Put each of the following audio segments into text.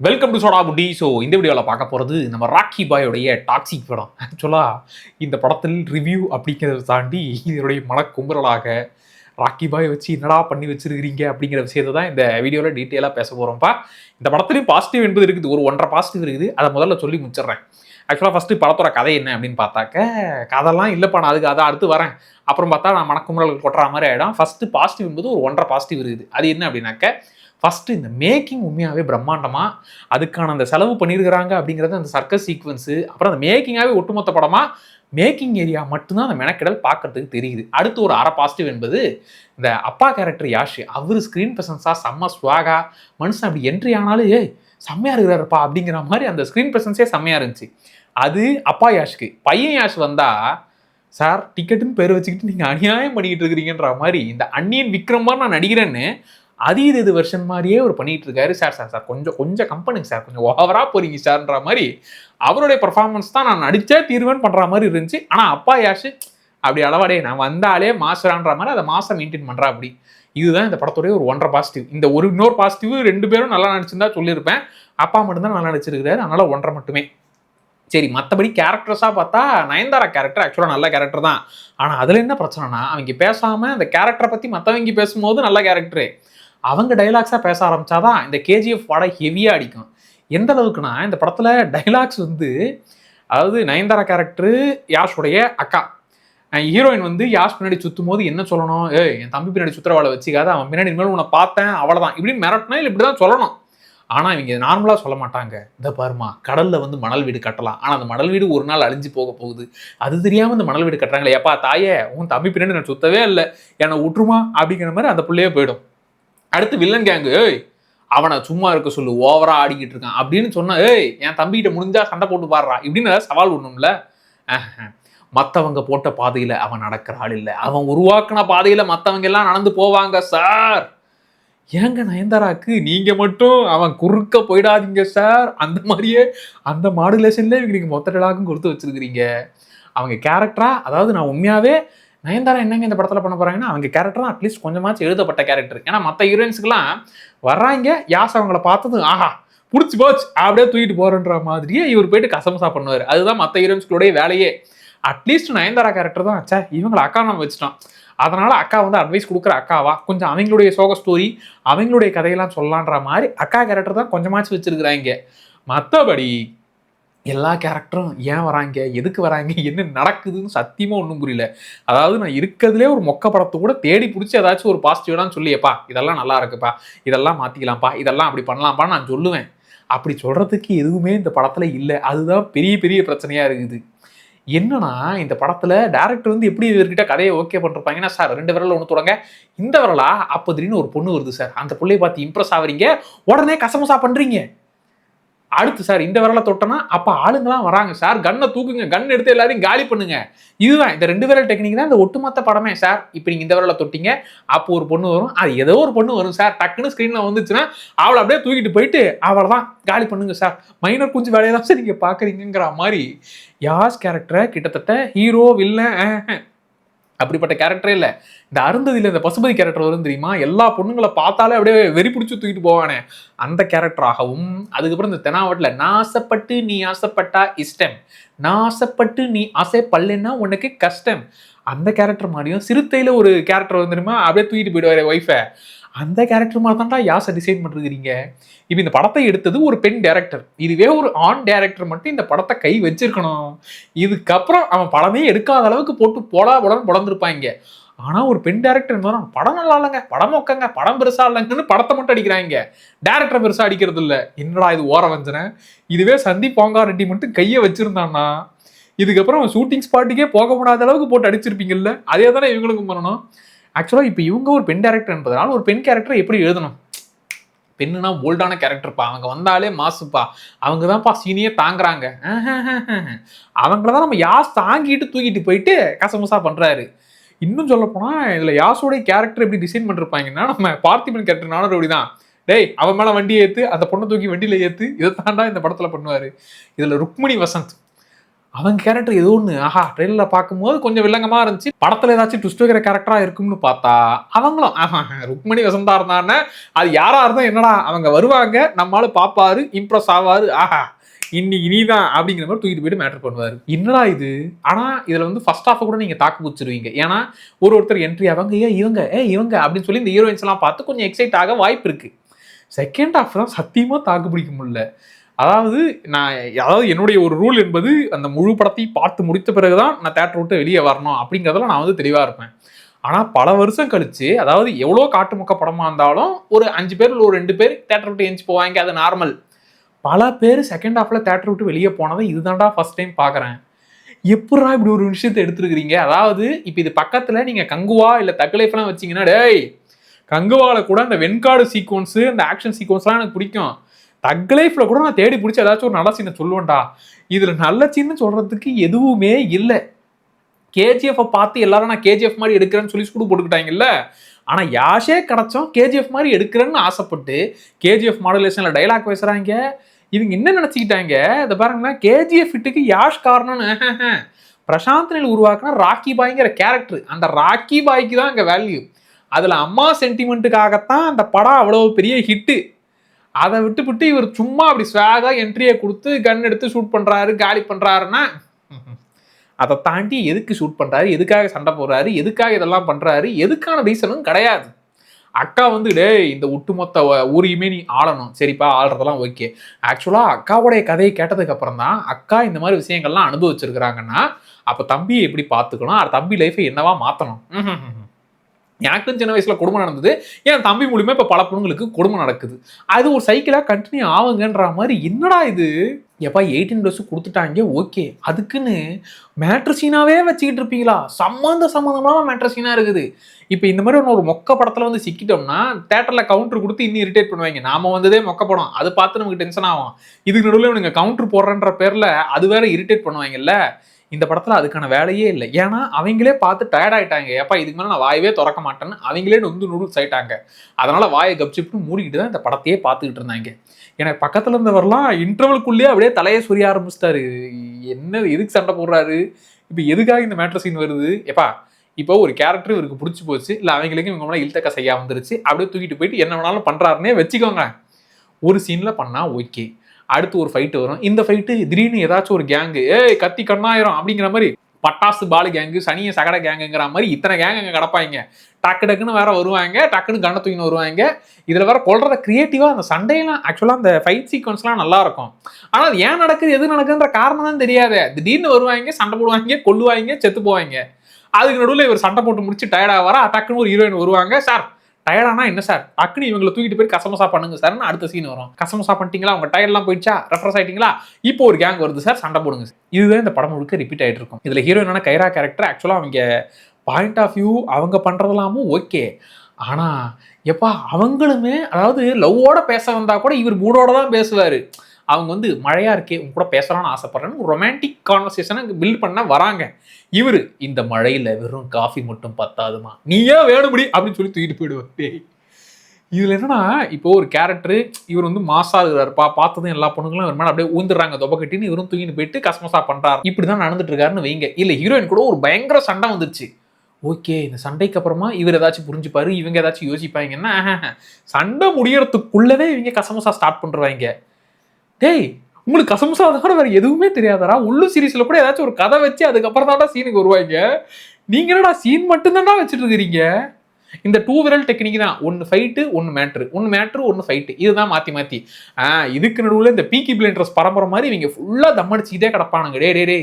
Welcome to soda Buti. So இந்த வீடியோவில் பார்க்க போகிறது நம்ம ராக்கி பாயோடைய டாக்ஸிக் படம். ஆக்சுவலாக இந்த படத்தில் ரிவ்யூ அப்படிங்கிறத தாண்டி இதனுடைய மனக்கும்புறலாக ராக்கி பாய் வச்சு என்னடா பண்ணி வச்சிருக்கிறீங்க அப்படிங்கிற விஷயத்தை தான் இந்த வீடியோவில் டீட்டெயிலாக பேச போகிறோம்ப்பா. இந்த படத்துலையும் பாசிட்டிவ் என்பது இருக்குது, ஒரு 1.5 பாசிட்டிவ் இருக்குது. அதை முதல்ல சொல்லி முடிச்சிடுறேன். ஆக்சுவலாக ஃபஸ்ட்டு படத்தோட கதை என்ன அப்படின்னு பார்த்தாக்க, கதைலாம் இல்லைப்பா, நான் அதை அடுத்து வரேன். அப்புறம் பார்த்தா நான் மனக்குமுறல் கொட்டுற மாதிரி ஆகிடும். ஃபஸ்ட்டு பாசிட்டிவ் என்பது ஒரு 1.5 பாசிட்டிவ் இருக்குது. அது என்ன அப்படின்னாக்க, ஃபஸ்ட்டு இந்த மேக்கிங் உண்மையாகவே பிரம்மாண்டமாக அதுக்கான அந்த செலவு பண்ணியிருக்கிறாங்க அப்படிங்கிறது, அந்த சர்க்கஸ் சீக்வன்ஸு, அப்புறம் அந்த மேக்கிங்காகவே ஒட்டுமொத்த படமாக மேக்கிங் ஏரியா மட்டும்தான் அந்த மெனக்கெடல் பார்க்கறதுக்கு தெரியுது. அடுத்து ஒரு அரை பாசிட்டிவ் என்பது இந்த அப்பா கேரக்டர் யாஷ். அவர் ஸ்க்ரீன் ப்ரெசன்ஸாக செம்ம ஸ்வாகா, மனுஷன் அப்படி என்ட்ரி ஆனாலும் செம்மையாக இருக்கிறாருப்பா அப்படிங்கிற மாதிரி அந்த ஸ்க்ரீன் ப்ரெசன்ஸே செம்மையாக இருந்துச்சு. அது அப்பா யாஷ்க்கு. பையன் யாஷ் வந்தால், சார் டிக்கெட்டுன்னு பேர் வச்சுக்கிட்டு நீங்கள் அநியாயம் பண்ணிக்கிட்டு இருக்கிறீங்கன்ற மாதிரி, இந்த அன்னியன் விக்ரமாக நான் நடிக்கிறேன்னு இது வெர்ஷன் மாதிரியே அவர் பண்ணிட்டு இருக்காரு. சார் சார் சார் கொஞ்சம் கம்பெனிங்க சார், கொஞ்சம் ஓவராக போறீங்க சார்ன்ற மாதிரி அவருடைய பர்ஃபார்மன்ஸ் தான் நான் நடிச்சே தீர்வேன் பண்ணுற மாதிரி இருந்துச்சு. ஆனால் அப்பா யாஷ் அப்படி அளவாடே நான் வந்தாலே மாஸ்டரான்ற மாதிரி அதை மாசம் மெயின்டைன் பண்ணுறா. அப்படி இதுதான் இந்த படத்துடைய ஒரு 1.5 பாசிட்டிவ். இந்த இன்னொரு பாசிட்டிவ் 2 பேரும் நல்லா நடிச்சிருந்தா சொல்லியிருப்பேன். அப்பா மட்டும்தான் நல்லா நடிச்சிருக்கிறாரு, அதனால 1.5 மட்டுமே. சரி, மற்றபடி கேரக்டர்ஸாக பார்த்தா நயன்தாரா கேரக்டர் ஆக்சுவலாக நல்ல கேரக்டர் தான். ஆனால் அதில் என்ன பிரச்சனைனா, அவங்க பேசாமல் அந்த கேரக்டரை பற்றி மற்றவங்க பேசும்போது நல்ல கேரக்டரு, அவங்க டைலாக்ஸாக பேச ஆரம்பிச்சாதான் இந்த கேஜிஎஃப் வாடை ஹெவியாக அடிக்கும். எந்த அளவுக்குனா, இந்த படத்தில் டைலாக்ஸ் அதாவது நயன்தாரா கேரக்டரு யாஷுடைய அக்கா, ஹீரோயின் யாஷ் பின்னாடி சுற்றும் போது என்ன சொல்லணும், என் தம்பி பின்னாடி சுற்றுறவாளை வச்சுக்காத, அவன் பின்னாடி இனிமேல் உன்னை பார்த்தேன் அவ்வளோதான் இப்படின்னு மிரட்டினா இல்லை இப்படி தான் சொல்லணும். ஆனால் இவங்க நார்மலாக சொல்ல மாட்டாங்க. இந்த பாருமா, கடலில் மணல் வீடு கட்டலாம், ஆனால் அந்த மணல் வீடு ஒரு நாள் அழிஞ்சு போக போகுது, அது தெரியாமல் இந்த மணல் வீடு கட்டுறாங்களே, எப்பா தாயே உன் தம்பி பின்னாடி நான் சுத்தவே இல்லை, என்னை விட்டுருமா அப்படிங்கிற மாதிரி அந்த பிள்ளையே போயிடும். அடுத்து வில்லன் கேங்கு, அவனை சும்மா இருக்க சொல்லு, ஓவரா ஆடிக்கிட்டு இருக்கான் அப்படின்னு சொன்னா, என் தம்பிகிட்ட முடிஞ்சா சண்டை போட்டு பாடுறா இப்படின்னு சவால் ஒண்ணும்ல. மற்றவங்க போட்ட பாதையில அவன் நடக்கிற ஆள் இல்லை, அவன் உருவாக்குன பாதையில மற்றவங்க எல்லாம் நடந்து போவாங்க சார். ஏங்க நயன்தாராக்கு நீங்க மட்டும் அவன் குறுக்க போயிடாதீங்க சார், அந்த மாதிரியே அந்த மாடுலேஷன்ல நீங்க மொத்த டலாக்கும் கொடுத்து வச்சிருக்கிறீங்க. அவங்க கேரக்டரா, அதாவது நான் உண்மையாவே நயன்தாரா என்னங்க இந்த படத்தில் பண்ண போறாங்கன்னா, அவங்க கேரக்டர் தான் அட்லீஸ்ட் கொஞ்சமாச்சும் எழுதப்பட்ட கேரக்டர். ஏன்னா மற்ற ஹீரோயின்ஸுக்குலாம் வர்றாங்க, யாஸ் அவங்கள பார்த்தது ஆஹா பிடிச்சி போச்சு அப்படியே தூக்கிட்டு போறன்ற மாதிரியே இவர் போயிட்டு கசமசா பண்ணுவார். அதுதான் மற்ற ஹீரோயின்ஸ்களுடைய வேலையே. அட்லீஸ்ட் நயன்தாரா கேரக்டர் தான், சே இவங்களை அக்கா நம்ம வச்சுட்டோம், அதனால அக்கா அட்வைஸ் கொடுக்குற அக்காவா, கொஞ்சம் அவங்களுடைய சோக ஸ்டோரி அவங்களுடைய கதையெல்லாம் சொல்லலான்ற மாதிரி அக்கா கேரக்டர் தான் கொஞ்சமாச்சும் வச்சிருக்கிறாங்க. மற்றபடி எல்லா கேரக்டரும் ஏன் வராங்க, எதுக்கு வராங்க, என்ன நடக்குதுன்னு சத்தியமாக ஒன்றும் புரியல. அதாவது நான் இருக்கிறதுலே ஒரு மொக்க படத்தை கூட தேடி பிடிச்சி ஏதாச்சும் ஒரு பாசிட்டிவானு சொல்லியப்பா இதெல்லாம் நல்லா இருக்குப்பா, இதெல்லாம் மாற்றிக்கலாம்ப்பா, இதெல்லாம் அப்படி பண்ணலாம்ப்பா நான் சொல்லுவேன். அப்படி சொல்கிறதுக்கு எதுவுமே இந்த படத்தில் இல்லை. அதுதான் பெரிய பெரிய பிரச்சனையாக இருக்குது. என்னன்னா, இந்த படத்தில் டேரக்டர் எப்படி இவர்கிட்ட கதையை ஓகே பண்ணிருப்பாங்கன்னா, சார் 2 விரலில் ஒன்று தொடங்க, இந்த விரலா அப்போ திடீர்னு ஒரு பொண்ணு வருது சார், அந்த பிள்ளையை பார்த்து இம்ப்ரெஸ் ஆகுறீங்க, உடனே கசமசா பண்ணுறீங்க. அடுத்து சார் இந்த விரலை தொட்டனா அப்ப ஆளுங்களாம் வராங்க சார், கண்ணை தூக்குங்க, கன் எடுத்து எல்லாரையும் காலி பண்ணுங்க. இதுதான் இந்த 2 விரல் டெக்னிக் தான் இந்த ஒட்டுமொத்த படமே சார். இப்போ நீங்க இந்த விரலை தொட்டீங்க, அப்போ ஒரு பொண்ணு வரும், அது ஏதோ ஒரு பொண்ணு வரும் சார், டக்குன்னு ஸ்கிரீன்ல வந்துச்சுன்னா அவளை அப்படியே தூக்கிட்டு போயிட்டு அவளை தான் காலி பண்ணுங்க சார், மைனர் கொஞ்சம் வேலையை தான் சார் நீங்க பாக்குறீங்கிற மாதிரி யாஸ் கேரக்டரை கிட்டத்தட்ட ஹீரோ வில்லன் அப்படிப்பட்ட கேரக்டரே இல்லை. இந்த அருந்ததியில் இந்த பசுபதி கேரக்டர் வரும் தெரியுமா, எல்லா பொண்ணுங்களை பார்த்தாலே அப்படியே வெறி பிடிச்சி தூக்கிட்டு போவானே அந்த கேரக்டராகவும், அதுக்கப்புறம் இந்த தெனாவட்டில் நாசப்பட்டு நீ ஆசைப்பட்டா இஷ்டம், நாசப்பட்டு நீ ஆசைப்படலைன்னா உனக்கு கஷ்டம், அந்த கேரக்டர் மாதிரியும் சிறுத்தையில் ஒரு கேரக்டர் வந்து தெரியுமா, அப்படியே தூக்கிட்டு போயிடுவாரு ஒய்ஃபை, அந்த கேரக்டர் மாதிரி தான்டா யாசை டிசைன் பண்ணிருக்கிறீங்க. இப்போ இந்த படத்தை எடுத்தது ஒரு பெண் டைரக்டர், இதுவே ஒரு ஆண் டைரக்டர் மட்டும் இந்த படத்தை கை வச்சிருக்கணும். இதுக்கப்புறம் அவன் படமே எடுக்காத அளவுக்கு போட்டு போடான்னு பொடந்திருப்பாங்க. ஆனால் ஒரு பெண் டைரக்டர் இருந்தாலும் படம் நல்லா இல்லைங்க, படம் மொக்கங்க, படம் பெருசா இல்லைங்கன்னு படத்தை மட்டும் அடிக்கிறாங்க, டேரக்டர் பெருசா அடிக்கிறது இல்லை. என்னடா இது ஓர வஞ்சனை. இதுவே சந்தீப் பாங்கா ரெட்டி மட்டும் கையை வச்சிருந்தான்னா இதுக்கப்புறம் அவன் ஷூட்டிங் ஸ்பாட்டுக்கே போக முடியாத அளவுக்கு போட்டு அடிச்சிருப்பீங்கல்ல, அதே தானே இவங்களுக்கும் பண்ணணும். ஆக்சுவலாக இப்போ இவங்க ஒரு பெண் கேரக்டர் என்பதனால ஒரு பெண் கேரக்டரை எப்படி எழுதணும், பெண்ணுனா போல்டான கேரக்டர்ப்பா, அவங்க வந்தாலே மாசுப்பா, அவங்க தான்ப்பா சீனியே தாங்குறாங்க, அவங்கள தான் நம்ம யாஸ் தாங்கிட்டு தூக்கிட்டு போயிட்டு கசமுசா பண்றாரு. இன்னும் சொல்ல போனா இதுல யாஸோடைய கேரக்டர் எப்படி டிசைன் பண்ணிருப்பாங்கன்னா, நம்ம பார்த்திபன் கேரக்டர் நானும் அப்படிதான், டேய் அவன் மேல வண்டியை ஏத்து, அந்த பொண்ணை தூக்கி வண்டியில ஏத்து, இதை தாண்டா இந்த படத்துல பண்ணுவாரு. இதுல ருக்மிணி வசந்த் அவங்க கேரக்டர் ஏதோ ஒன்று ஆஹா ட்ரெயிலர்ல பார்க்கும்போது கொஞ்சம் வில்லங்கமா இருந்துச்சு. படத்துல ஏதாச்சும் ட்விஸ்ட் வைக்கிற கேரக்டரா இருக்கும்னு பார்த்தா அவங்களும் ஆஹா ருக்மணி வசந்தா இருந்தானே அது யாரா இருந்தா என்னடா அவங்க வருவாங்க, நம்மளால பாப்பாரு, இம்ப்ரெஸ் ஆவாரு, ஆஹா இன்னைக்கு இனிதான் அப்படிங்கிற மாதிரி தூக்கிட்டு போயிட்டு மேட்டர் பண்ணுவாரு. என்னடா இது? ஆனா இதுல வந்து ஃபர்ஸ்ட் ஹாஃப் கூட நீங்க தாக்கு பிடிச்சிருவீங்க. ஏன்னா ஒருத்தர் என்ட்ரி ஆவாங்க, இவங்க அப்படின்னு சொல்லி இந்த ஹீரோயின்ஸ் எல்லாம் பார்த்து கொஞ்சம் எக்ஸைட் ஆக வாய்ப்பு இருக்கு. செகண்ட் ஹாஃப் தான் சத்தியமா தாக்கு பிடிக்க முடியல. அதாவது என்னுடைய ஒரு ரூல் என்பது அந்த முழு படத்தையும் பார்த்து முடித்த பிறகுதான் நான் தேட்டர் விட்டு வெளியே வரணும் அப்படிங்கிறதுல நான் வந்து தெளிவா இருப்பேன். ஆனா பல வருஷம் கழிச்சு, அதாவது எவ்வளோ காட்டுமுக்க படமா இருந்தாலும் ஒரு 5 பேர்ல ஒரு 2 பேர் தேட்டர் விட்டு எந்திச்சு போவாங்க, அது நார்மல். பல பேர் செகண்ட் ஹாஃப்ல தேட்டர் விட்டு வெளியே போனதை இதுதான்டா ஃபர்ஸ்ட் டைம் பாக்குறேன். எப்படா இப்படி ஒரு விஷயத்தை எடுத்துருக்கீங்க? அதாவது இப்ப இது பக்கத்துல நீங்க கங்குவா இல்ல தக் லைஃப்லாம் வச்சீங்கன்னா, டேய் கங்குவால கூட அந்த வெண்காடு சீக்வன்ஸ் அந்த ஆக்ஷன் சீக்வன்ஸ்லாம் எனக்கு பிடிக்கும். தக் லைஃப்ல கூட நான் தேடி பிடிச்சி ஏதாச்சும் ஒரு நல்ல சீனை சொல்லுவேன்டா. இதுல நல்ல சீன்னு சொல்றதுக்கு எதுவுமே இல்லை. கேஜிஎஃப் பார்த்து எல்லாரும் நான் கேஜிஎஃப் மாதிரி எடுக்கிறேன்னு சொல்லி ஸ்கூடு போட்டுக்கிட்டாங்கல்ல. ஆனா யாஷே கிடைச்சோம் கேஜிஎஃப் மாதிரி எடுக்கிறேன்னு ஆசைப்பட்டு கேஜிஎஃப் மாடுலேஷன்ல டைலாக் பேசுறாங்க. இவங்க என்ன நினைச்சுக்கிட்டாங்க, இதை பாருங்களேன், கேஜிஎஃப் ஹிட்டுக்கு யாஷ் காரணம்னு பிரசாந்த் நீல் உருவாக்குன ராக்கி பாய்ங்கிற கேரக்டர், அந்த ராக்கி பாய்க்கு தான் அங்க வேல்யூ. அதுல அம்மா சென்டிமெண்ட்டுக்காகத்தான் அந்த படம் அவ்வளவு பெரிய ஹிட்டு. அதை விட்டுவிட்டு இவர் சும்மா அப்படி ஸ்வாகா என்ட்ரியை கொடுத்து கன் எடுத்து ஷூட் பண்றாரு, காலி பண்றாருன்னா அதை தாண்டி எதுக்கு ஷூட் பண்றாரு, எதுக்காக சண்டை போடுறாரு, எதுக்காக இதெல்லாம் பண்றாரு, எதுக்கான ரீசனும் கிடையாது. அக்கா வந்து டே இந்த ஒட்டுமொத்த ஊரையுமே நீ ஆளணும், சரிப்பா ஆள்றதெல்லாம் ஓகே. ஆக்சுவலா அக்காவுடைய கதையை கேட்டதுக்கு அப்புறம் தான் அக்கா இந்த மாதிரி விஷயங்கள்லாம் அனுபவிச்சிருக்கிறாங்கன்னா அப்ப தம்பியை எப்படி பார்த்துக்கணும், தம்பி லைஃபை என்னவா மாத்தணும். எனக்கும் சின்ன வயசுல கொடுமை நடந்தது, என் தம்பி மூலியமா இப்ப பல பொண்ணுங்களுக்கு கொடுமை நடக்குது. அது ஒரு சைக்கிளா கண்டினியூ ஆகுங்கன்ற மாதிரி. என்னடா இது எப்பா 18+ கொடுத்துட்டாங்க ஓகே, அதுக்குன்னு மேட்ரு சீனாவே வச்சுக்கிட்டு இருப்பீங்களா? சம்மந்தமான மேட்ரு சீனா இருக்குது. இப்ப இந்த மாதிரி ஒரு மொக்க படத்துல வந்து சிக்கிட்டோம்னா தேட்டர்ல கவுண்டர் கொடுத்து இன்னும் இரிட்டேட் பண்ணுவாங்க. நாம வந்ததே மொக்க படம், அது பார்த்து நமக்கு டென்ஷன் ஆகும். இதுக்கு நடுவில் இவனுங்க கவுண்டர் போடுறன்ற பேர்ல அது வேற இரிட்டேட் பண்ணுவாங்கல்ல. இந்த படத்துல அதுக்கான வேலையே இல்லை. ஏன்னா அவங்களே பார்த்து டயர்ட் ஆயிட்டாங்க. ஏப்பா இதுக்கு மேலே நான் வாயவே திறக்க மாட்டேன்னு அவங்களே நூடுல்ஸ் ஆயிட்டாங்க. அதனால வாயை கப்சிப்னு மூடிக்கிட்டு தான் இந்த படத்தையே பார்த்துக்கிட்டு இருந்தாங்க. எனக்கு பக்கத்துல இருந்தவரெல்லாம் இன்டர்வலுக்குள்ளேயே அப்படியே தலையை சொரிய ஆரம்பிச்சிட்டாரு. என்ன எதுக்கு சண்டை போடுறாரு, இப்போ எதுக்காக இந்த மேட்ரு சீன் வருது? எப்பா இப்போ ஒரு கேரக்டர் இவருக்கு பிடிச்சி போச்சு, இல்லை அவங்களுக்கும் இவங்க மேலே இழுத்தக்க செய்யா வந்துருச்சு, அப்படியே தூக்கிட்டு போயிட்டு என்ன வேணாலும் பண்றாருன்னே வச்சுக்கோங்க. ஒரு சீன்ல பண்ணா ஓகே. அடுத்து ஒரு ஃபைட்டு வரும். இந்த ஃபைட்டு திடீர்னு ஏதாச்சும் ஒரு கேங்கு கத்தி கண்ணாயிரம் அப்படிங்கிற மாதிரி பட்டாசு பாலு கேங்கு, சனிய சகட கேங்குங்கிற மாதிரி இத்தனை கேங் அங்கே கிடப்பாங்க. டக்கு டக்குன்னு வேற வருவாங்க, டக்குன்னு கண்ணை தூக்கின்னு வருவாங்க. இதுல வேற கொள்றத கிரியேட்டிவா அந்த சண்டையெல்லாம் ஆக்சுவலா அந்த ஃபைட் சீக்வன்ஸ்லாம் நல்லா இருக்கும். ஆனா அது ஏன் நடக்குது எது நடக்குதுன்ற காரணம் தான் தெரியாது. திடீர்னு வருவாங்க, சண்டை போடுவாங்க, கொல்லுவாங்க, செத்து போவாங்க. அதுக்கு நடுவில் இவர் சண்டை போட்டு முடிச்சு டயர்டா வர டக்குன்னு ஒரு ஹீரோயின் வருவாங்க. சார் டயர்டானா என்ன சார், டக்குன்னு இவங்களை தூக்கிட்டு போய் கசமசா பண்ணுங்க சார்னு அடுத்த சீன் வரும். கசமசா பண்ணிட்டீங்களா, உங்க டயர்லாம் போயிடுச்சா, ரெஃப்ரெஷ் ஆயிட்டீங்களா, இப்போ ஒரு கேங் வருது சார், சண்டை போடுங்க. இதுதான் இந்த படம் முழுக்க ரிப்பீட் ஆயிட்டு இருக்கும். இதுல ஹீரோயினான கைரா கேரக்டர் ஆக்சுவலா அவங்க பாயிண்ட் ஆஃப் வியூ அவங்க பண்றதெல்லாமும் ஓகே. ஆனா எப்பா அவங்களுமே அதாவது லவ்வோட பேச வந்தா கூட இவர் மூடோட தான் பேசுவாரு. அவங்க வந்து மழையா இருக்கே உங்க கூட பேசலாம்னு ஆசைப்படுறேன்னு ஒரு ரொமான்டிக் கான்வர்சேஷனை பில்ட் பண்ண வராங்க. இவரு இந்த மழையில வெறும் காஃபி மட்டும் பத்தாதுமா, நீயே வேணும்படி அப்படின்னு சொல்லி தூக்கிட்டு போயிடுவாரு. இதுல என்னன்னா இப்போ ஒரு கேரக்டர் இவர் வந்து மாசா இருக்கிறாருப்பா, பார்த்ததும் எல்லா பொண்ணுங்களும் இவர் மேல அப்படியே ஊந்துடுறாங்க தொப்பை கட்டின்னு, இவரும் தூக்கிட்டு போயிட்டு கசமசா பண்றாரு. இப்படிதான் நடந்துட்டு இருக்காருன்னு வைங்க. இல்ல ஹீரோயின் கூட ஒரு பயங்கர சண்டை வந்துருச்சு. ஓகே இந்த சண்டைக்கு அப்புறமா இவர் ஏதாச்சும் புரிஞ்சுப்பாரு, இவங்க ஏதாச்சும் யோசிப்பாங்கன்னா சண்டை முடியறதுக்குள்ளவே இவங்க கசமசா ஸ்டார்ட் பண்றாங்க. டேய் உங்களுக்கு கசமசா கூட வேற எதுவுமே தெரியாதரா? உள்ளு சீரீஸ்ல கூட ஏதாச்சும் ஒரு கதை வச்சு அதுக்கப்புறம் தான்டா சீனுக்கு வருவாங்க. நீங்க என்னடா சீன் மட்டும் தான்டா வச்சுட்டு இருக்கிறீங்க. இந்த 2 விரல் டெக்னிக் தான். ஒன்னு ஃபைட்டு, ஒன்னு மேட்ரு, ஒன்னு ஃபைட்டு, இதுதான் மாத்தி மாத்தி. இதுக்கு நடுவில் இந்த பீக்கி பிளைண்டர்ஸ் பரம்பரை மாதிரி இவங்க ஃபுல்லா தம் அடிச்சுக்கிட்டே கிடப்பானுங்க. டே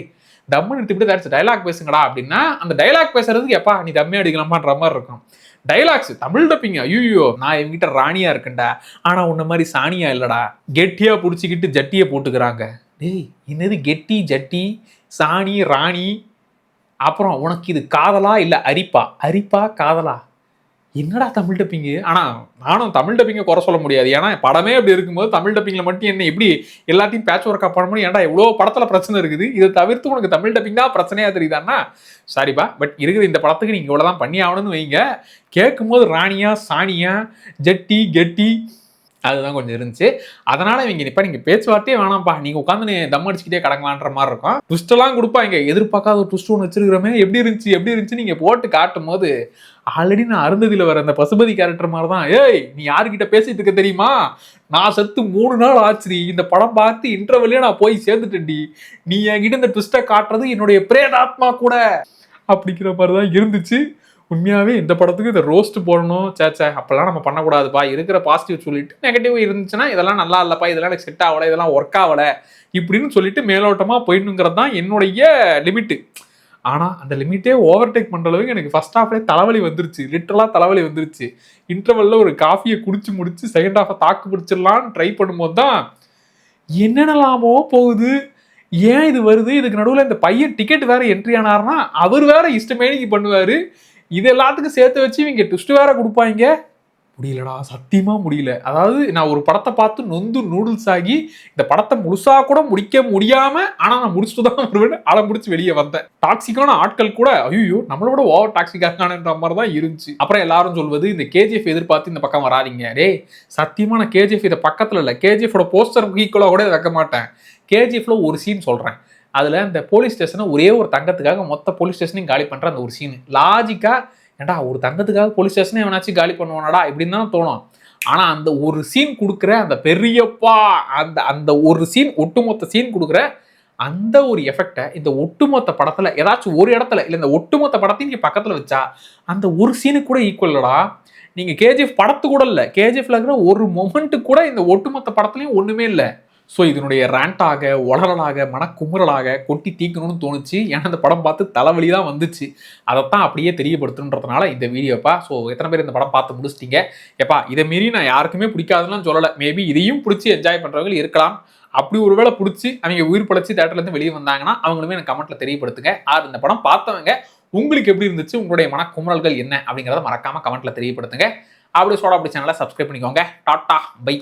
தம் நிறுத்திட்டு ஏதாச்சும் டைலாக் பேசுங்கடா அப்படின்னா அந்த டைலாக் பேசுறதுக்கு எப்பா நீ தம்மே அடிக்கலாமான்ற மாதிரி இருக்கும். டைலாக்ஸ் தமிழ் டப்பிங்க, ஐயோ நான் இவங்கிட்ட ராணியா இருக்கேன்டா, ஆனா உன்ன மாதிரி சாணியா இல்லடா, கெட்டியா புடிச்சுக்கிட்டு ஜட்டியை போட்டுக்கிறாங்க. டேய் என்னது கெட்டி ஜட்டி சாணி ராணி, அப்புறம் உனக்கு இது காதலா இல்ல அரிப்பா காதலா, என்னடா தமிழ் டப்பிங்கு? ஆனா நானும் தமிழ் டப்பிங்க குறை சொல்ல முடியாது. ஏன்னா படமே அப்படி இருக்கும்போது தமிழ் டப்பிங்ல மட்டும் என்ன எப்படி எல்லாத்தையும் பேட்ச் ஒர்க்கா பண்ண முடியும்? ஏன்டா எவ்வளவு படத்துல பிரச்சனை இருக்குது, இதை தவிர்த்து உனக்கு தமிழ் டப்பிங் தான் பிரச்சனையா தெரியுதான்னா சாரிப்பா, பட் இருக்குது இந்த படத்துக்கு நீங்க இவ்வளவுதான் பண்ணி ஆகணும்னு வைங்க. கேட்கும் போது ராணியா சாணியா ஜட்டி கெட்டி அதுதான் கொஞ்சம் இருந்துச்சு. அதனால இவங்க இப்ப நீங்க பேச்சுவார்த்தையே வேணாம்ப்பா. நீங்க உட்காந்து தம் அடிச்சுக்கிட்டே கடங்கலான்ற மாரி இருக்கும். ட்விஸ்ட் எல்லாம் குடுப்பாங்க. எதிர்பார்க்காத ஒரு ட்விஸ்ட் ஒண்ணு வச்சிருக்கிறோமே எப்படி இருந்துச்சு எப்படி இருந்துச்சு நீங்க போட்டு காட்டும்போது ஆல்ரெடி நான் அருந்ததில வர அந்த பசுபதி கேரக்டர் மாதிரி தான். ஏய் நீ யாருகிட்ட பேசிட்டு இருக்க தெரியுமா? நான் செத்து 3 நாள் ஆச்சுடி. இந்த படம் பார்த்து இன்டர்வெல்லயே நான் போய் சேர்ந்துட்டேன்டி. நீ என்கிட்ட இந்த ட்விஸ்ட காட்டுறது என்னுடைய பிரேதாத்மா கூட. அப்படிங்கிற மாதிரி தான் இருந்துச்சு. உண்மையாவே இந்த படத்துக்கு இந்த ரோஸ்ட் போடணும். சேச்சே அப்பெல்லாம் நம்ம பண்ணக்கூடாதுப்பா. இருக்கிற பாசிட்டிவ் சொல்லிட்டு நெகட்டிவ் இருந்துச்சுன்னா இதெல்லாம் நல்லா இல்லப்பா. இதெல்லாம் எனக்கு செட் ஆகல. இதெல்லாம் ஒர்க் ஆகல. இப்படின்னு சொல்லிட்டு மேலோட்டமா போயிடணுங்கிறது தான் என்னுடைய லிமிட். ஆனா அந்த லிமிட்டே ஓவர்டேக் பண்ற அளவுக்கு எனக்கு ஃபர்ஸ்ட் ஹாஃப்லயே தலைவலி வந்துருச்சு. லிட்டரலா தலைவலி வந்துருச்சு. இன்டர்வல்ல ஒரு காஃபியை குடிச்சு முடிச்சு செகண்ட் ஹாஃப தாக்கு பிடிச்சிடலான்னு ட்ரை பண்ணும்போது தான் என்னென்னலாமோ போகுது. ஏன் இது வருது? இதுக்கு நடுவுல இந்த பையன் டிக்கெட் வேற என்ட்ரி ஆனாருன்னா அவர் வேற இஷ்டமேனிக்கு பண்ணுவாரு. இது எல்லாத்துக்கும் சேர்த்து வச்சு இவங்க ட்விஸ்ட் வேற கொடுப்பாங்க. முடியலடா சத்தியமா முடியல. அதாவது நான் ஒரு படத்தை பார்த்து நொந்து நூடுல்ஸ் ஆகி இந்த படத்தை முழுசா கூட முடிக்க முடியாம ஆனா நான் முடிச்சுட்டு தான் வருவேன் அலை முடிச்சு வெளியே வந்தேன். டாக்ஸிக்கான ஆட்கள் கூட ஐயோ நம்மளோட ஓவர் டாக்ஸிக்கான மாதிரி தான் இருந்துச்சு. அப்புறம் எல்லாரும் சொல்வது இந்த கேஜிஎஃப் எதிர்பார்த்து இந்த பக்கம் வராதிங்க. டே சத்தியமா நான் கேஜிஎஃப் இதை பக்கத்துல இல்ல. கேஜிஎஃபோட போஸ்டர் ஈக்குவலா கூட வைக்க மாட்டேன். கேஜிஎஃப்ல ஒரு சீன் சொல்றேன். அதுல இந்த போலீஸ் ஸ்டேஷனை ஒரே ஒரு தங்கத்துக்காக மொத்த போலீஸ் ஸ்டேஷனையும் காலி பண்ற அந்த ஒரு சீன் லாஜிக்கா ஏன்டா ஒரு தங்கத்துக்காக போலீஸ் ஸ்டேஷனே எவனாச்சும் காலி பண்ணுவானடா இப்படின்னு தான் தோணும். ஆனா அந்த ஒரு சீன் கொடுக்குற அந்த பெரியப்பா அந்த ஒரு சீன் ஒட்டுமொத்த சீன் கொடுக்குற அந்த ஒரு எஃபெக்டை இந்த ஒட்டுமொத்த படத்துல ஏதாச்சும் ஒரு இடத்துல இல்ல இந்த ஒட்டுமொத்த படத்தையும் நீங்க பக்கத்துல வச்சா அந்த ஒரு சீனுக்கு கூட ஈக்குவல்லடா. நீங்க கேஜிஎஃப் படத்து கூட இல்ல. கேஜிஎஃப்ல இருக்கிற ஒரு மொமெண்ட் கூட இந்த ஒட்டுமொத்த படத்துலயும் ஒண்ணுமே இல்லை. ஸோ இதனுடைய ரேண்டாக உளறலாக மனக்குமுறலாக கொட்டி தீக்கணும்னு தோணுச்சு. ஏன்னா அந்த படம் பார்த்து தலைவலி தான் வந்துச்சு. அதைத்தான் அப்படியே தெரியப்படுத்துன்றதுனால இந்த வீடியோப்பா. ஸோ எத்தனை பேர் இந்த படம் பார்த்து முடிச்சிட்டீங்க? எப்பா இதை மீறி நான் யாருக்குமே பிடிக்காதுன்னு சொல்லலை. மேபி இதையும் பிடிச்சி என்ஜாய் பண்ணுறவங்க இருக்கலாம். அப்படி ஒருவேளை பிடிச்சி அவங்க உயிர் பழச்சி தேட்டர்லேருந்து வெளியே வந்தாங்கன்னா அவங்களுமே எனக்கு கமெண்ட்ல தெரியப்படுத்துங்க. இந்த படம் பார்த்தவங்க உங்களுக்கு எப்படி இருந்துச்சு? உங்களுடைய மனக்குமுறல்கள் என்ன அப்படிங்கிறத மறக்காம கமெண்ட்ல தெரியப்படுத்துங்க. அப்படி சோடா அப்படி சேனலை சப்ஸ்கிரைப் பண்ணிக்கோங்க. Tata by.